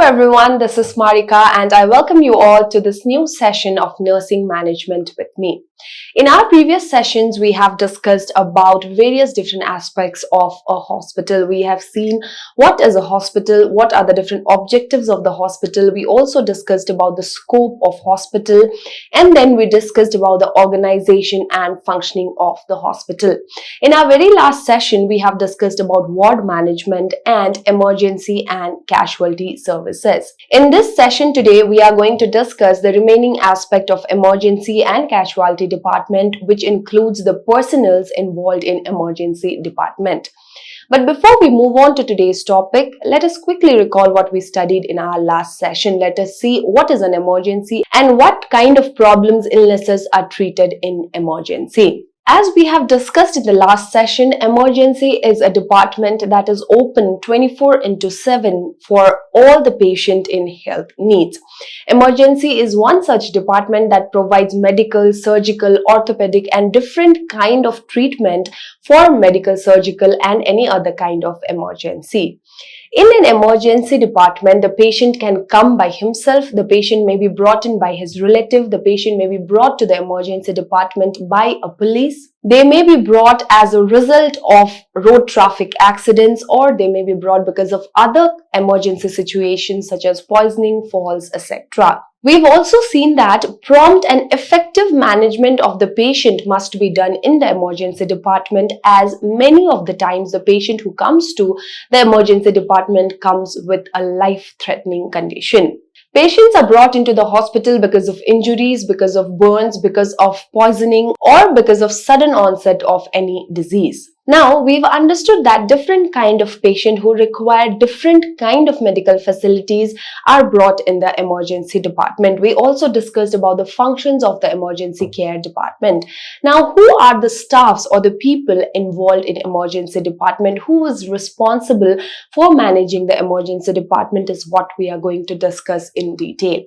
everyone, this is Marika and I welcome you all to this new session of Nursing Management with me. In our previous sessions, we have discussed about various different aspects of a hospital. We have seen what is a hospital, what are the different objectives of the hospital. We also discussed about the scope of hospital, and then we discussed about the organization and functioning of the hospital. In our very last session, we have discussed about ward management and emergency and casualty services. In this session today, we are going to discuss the remaining aspect of emergency and casualty department, which includes the personnel involved in emergency department. But before we move on to today's topic, let us quickly recall what we studied in our last session. Let us see what is an emergency and what kind of problems, illnesses are treated in emergency. As we have discussed in the last session, emergency is a department that is open 24/7 for all the patient in health needs. Emergency is one such department that provides medical, surgical, orthopedic and different kind of treatment for medical, surgical and any other kind of emergency. In an emergency department, the patient can come by himself, the patient may be brought in by his relative, the patient may be brought to the emergency department by a police. They may be brought as a result of road traffic accidents, or they may be brought because of other emergency situations such as poisoning, falls, etc. We've also seen that prompt and effective management of the patient must be done in the emergency department, as many of the times the patient who comes to the emergency department comes with a life-threatening condition. Patients are brought into the hospital because of injuries, because of burns, because of poisoning, or because of sudden onset of any disease. Now, we've understood that different kind of patient who require different kind of medical facilities are brought in the emergency department. We also discussed about the functions of the emergency care department. Now, who are the staffs or the people involved in emergency department? Who is responsible for managing the emergency department is what we are going to discuss in detail.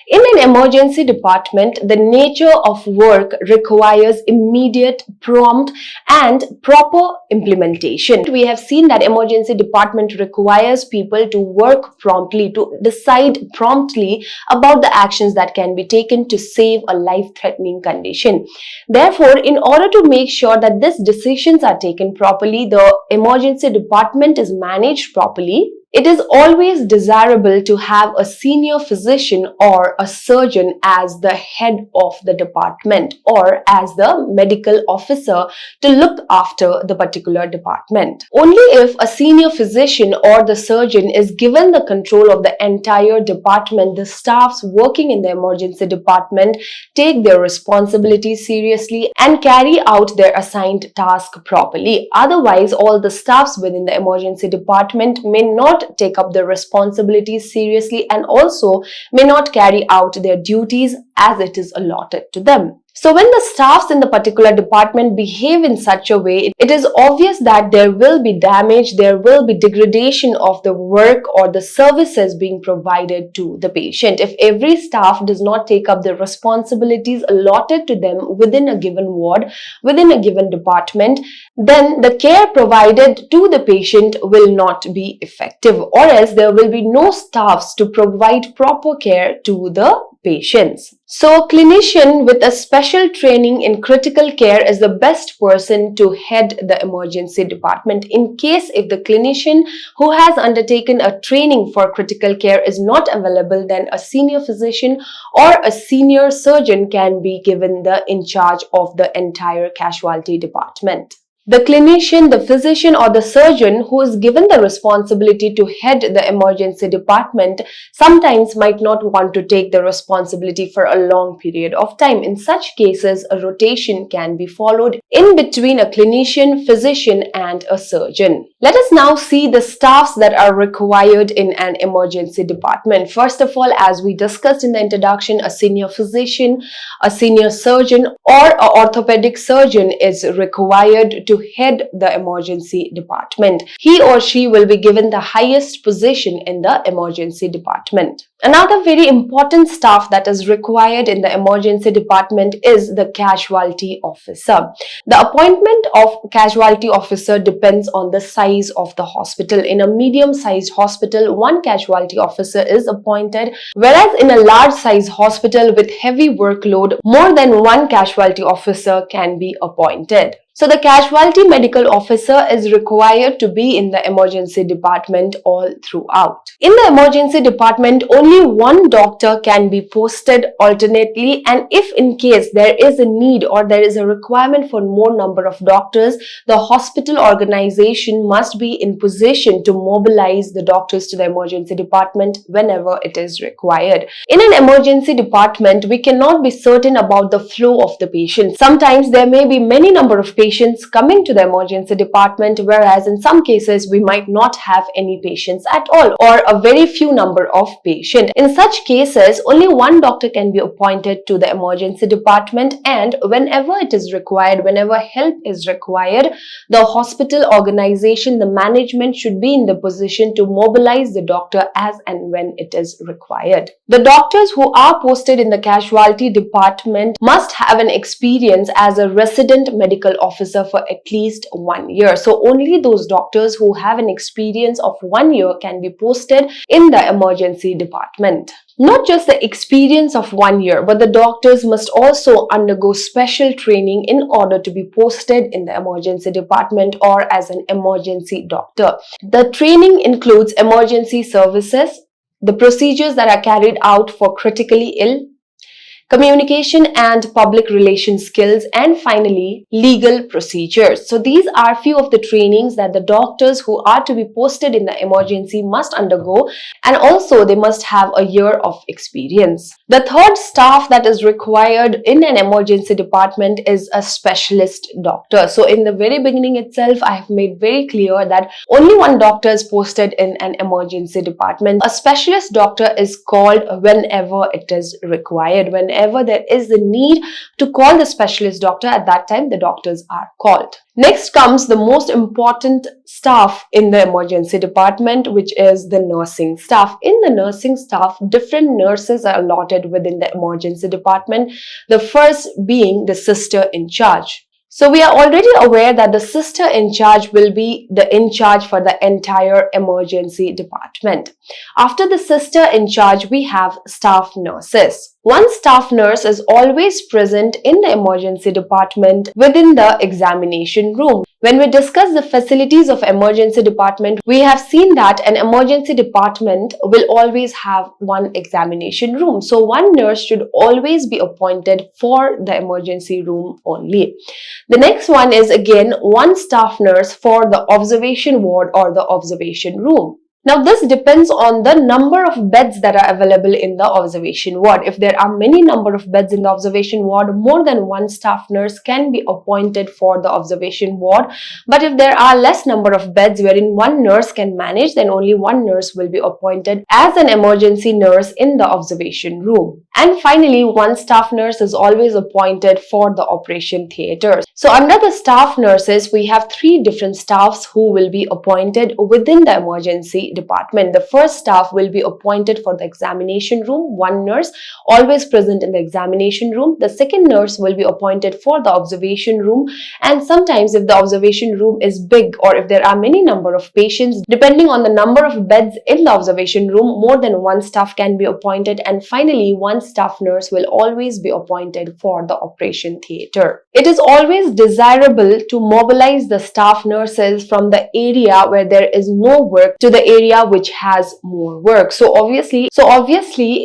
In an emergency department, the nature of work requires immediate, prompt and proper implementation. We have seen that emergency department requires people to work promptly, to decide promptly about the actions that can be taken to save a life-threatening condition. Therefore, in order to make sure that these decisions are taken properly, the emergency department is managed properly, it is always desirable to have a senior physician or a surgeon as the head of the department or as the medical officer to look after the particular department. Only if a senior physician or the surgeon is given the control of the entire department, the staffs working in the emergency department take their responsibilities seriously and carry out their assigned task properly. Otherwise, all the staffs within the emergency department may not take up their responsibilities seriously and also may not carry out their duties as it is allotted to them. So when the staffs in the particular department behave in such a way, it is obvious that there will be damage, there will be degradation of the work or the services being provided to the patient. If every staff does not take up the responsibilities allotted to them within a given ward, within a given department, then the care provided to the patient will not be effective, or else there will be no staffs to provide proper care to the patients. So, a clinician with a special training in critical care is the best person to head the emergency department. In case if the clinician who has undertaken a training for critical care is not available, then a senior physician or a senior surgeon can be given the in charge of the entire casualty department. The clinician, the physician or the surgeon who is given the responsibility to head the emergency department sometimes might not want to take the responsibility for a long period of time. In such cases, a rotation can be followed in between a clinician, physician and a surgeon. Let us now see the staffs that are required in an emergency department. First of all, as we discussed in the introduction, a senior physician, a senior surgeon or an orthopedic surgeon is required to to head the emergency department. He or she will be given the highest position in the emergency department. Another very important staff that is required in the emergency department is the casualty officer. The appointment of casualty officer depends on the size of the hospital. In a medium-sized hospital, one casualty officer is appointed, whereas in a large-sized hospital with heavy workload, more than one casualty officer can be appointed. So the casualty medical officer is required to be in the emergency department all throughout. In the emergency department, only one doctor can be posted alternately, and if in case there is a need or there is a requirement for more number of doctors, the hospital organization must be in position to mobilize the doctors to the emergency department whenever it is required. In an emergency department, we cannot be certain about the flow of the patient. Sometimes there may be many number of patients coming to the emergency department, whereas in some cases we might not have any patients at all or a very few number of patients. In such cases, only one doctor can be appointed to the emergency department, and whenever it is required, whenever help is required, the hospital organization, the management should be in the position to mobilize the doctor as and when it is required. The doctors who are posted in the casualty department must have an experience as a resident medical officer for at least 1 year. So only those doctors who have an experience of 1 year can be posted in the emergency department. Not just the experience of 1 year, but the doctors must also undergo special training in order to be posted in the emergency department or as an emergency doctor. The training includes emergency services, the procedures that are carried out for critically ill, communication and public relations skills, and finally legal procedures. So these are few of the trainings that the doctors who are to be posted in the emergency must undergo, and also they must have a year of experience. The third staff that is required in an emergency department is a specialist doctor. So in the very beginning itself, I have made very clear that only one doctor is posted in an emergency department. A specialist doctor is called whenever it is required. Whenever there is the need to call the specialist doctor, at that time the doctors are called. Next comes the most important staff in the emergency department, which is the nursing staff. In the nursing staff, different nurses are allotted within the emergency department, the first being the sister in charge. So we are already aware that the sister in charge will be the in charge for the entire emergency department. After the sister in charge, we have staff nurses. One staff nurse is always present in the emergency department within the examination room. When we discuss the facilities of emergency department, we have seen that an emergency department will always have one examination room. So one nurse should always be appointed for the emergency room only. The next one is again one staff nurse for the observation ward or the observation room. Now this depends on the number of beds that are available in the observation ward. If there are many number of beds in the observation ward, more than one staff nurse can be appointed for the observation ward. But if there are less number of beds wherein one nurse can manage, then only one nurse will be appointed as an emergency nurse in the observation room. And finally, one staff nurse is always appointed for the operation theatre. So under the staff nurses, we have three different staffs who will be appointed within the emergency department. The first staff will be appointed for the examination room, one nurse always present in the examination room. The second nurse will be appointed for the observation room, and sometimes if the observation room is big or if there are many number of patients, depending on the number of beds in the observation room, more than one staff can be appointed, and finally one staff nurse will always be appointed for the operation theatre. It is always desirable to mobilize the staff nurses from the area where there is no work to the area which has more work. So obviously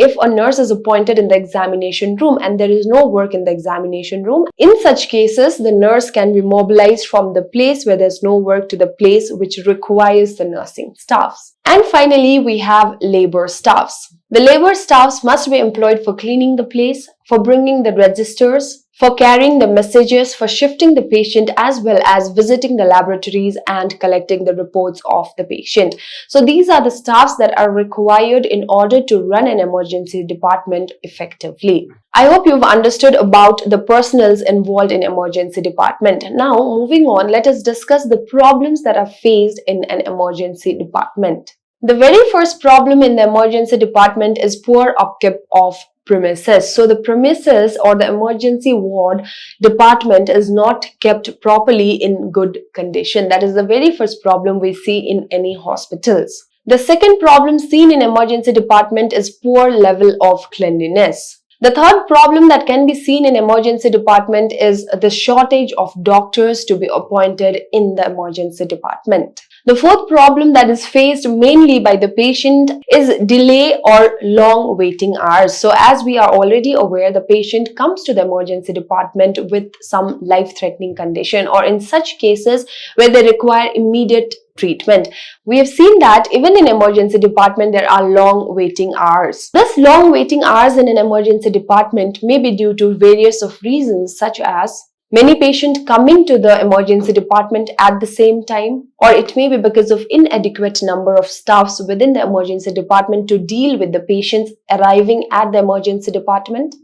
if a nurse is appointed in the examination room and there is no work in the examination room, in such cases the nurse can be mobilized from the place where there's no work to the place which requires the nursing staffs. And finally, we have labor staffs. The labor staffs must be employed for cleaning the place, for bringing the registers, for carrying the messages, for shifting the patient, as well as visiting the laboratories and collecting the reports of the patient. So these are the staffs that are required in order to run an emergency department effectively. I hope you've understood about the personnels involved in emergency department. Now, moving on, let us discuss the problems that are faced in an emergency department. The very first problem in the emergency department is poor upkeep of premises. So the premises or the emergency ward department is not kept properly in good condition. That is the very first problem we see in any hospitals. The second problem seen in emergency department is poor level of cleanliness. The third problem that can be seen in emergency department is the shortage of doctors to be appointed in the emergency department. The fourth problem that is faced mainly by the patient is delay or long waiting hours. So as we are already aware, the patient comes to the emergency department with some life-threatening condition, or in such cases where they require immediate treatment. We have seen that even in emergency department there are long waiting hours. Thus, long waiting hours in an emergency department may be due to various of reasons, such as many patients coming to the emergency department at the same time, or it may be because of inadequate number of staffs within the emergency department to deal with the patients arriving at the emergency department.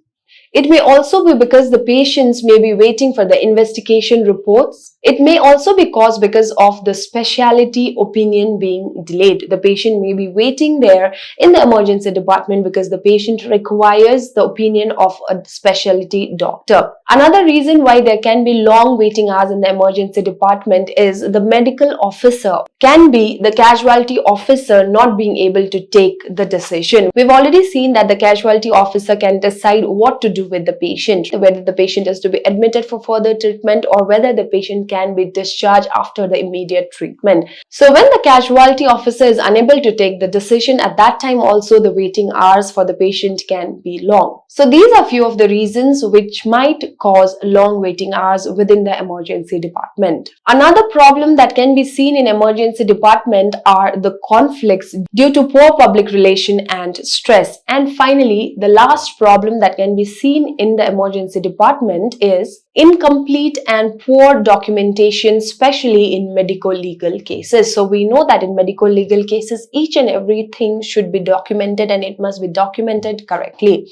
It may also be because the patients may be waiting for the investigation reports. It may also be caused because of the specialty opinion being delayed. The patient may be waiting there in the emergency department because the patient requires the opinion of a specialty doctor. Another reason why there can be long waiting hours in the emergency department is the medical officer can be the casualty officer not being able to take the decision. We've already seen that the casualty officer can decide what to do with the patient, whether the patient is to be admitted for further treatment or whether the patient can be discharged after the immediate treatment. So when the casualty officer is unable to take the decision, at that time also the waiting hours for the patient can be long. So these are few of the reasons which might cause long waiting hours within the emergency department. Another problem that can be seen in emergency department are the conflicts due to poor public relation and stress. And finally, the last problem that can be seen in the emergency department is incomplete and poor documentation, especially in medico-legal cases. So we know that in medico-legal cases, each and everything should be documented and it must be documented correctly.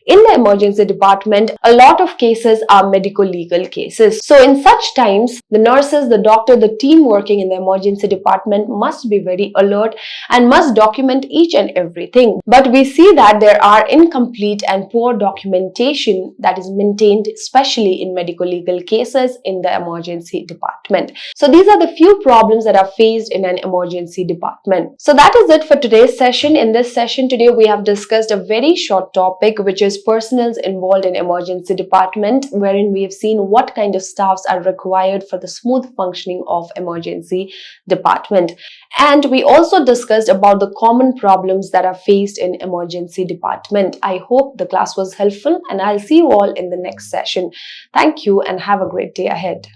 In the emergency department, a lot of cases are medico-legal cases. So in such times, the nurses, the doctor, the team working in the emergency department must be very alert and must document each and everything. But we see that there are incomplete and poor documentation that is maintained, especially in medico-legal cases in the emergency department. So these are the few problems that are faced in an emergency department. So that is it for today's session. In this session today, we have discussed a very short topic, which is personnel involved in emergency department, wherein we have seen what kind of staffs are required for the smooth functioning of emergency department. And we also discussed about the common problems that are faced in emergency department. I hope the class was helpful and I'll see you all in the next session. Thank you and have a great day ahead.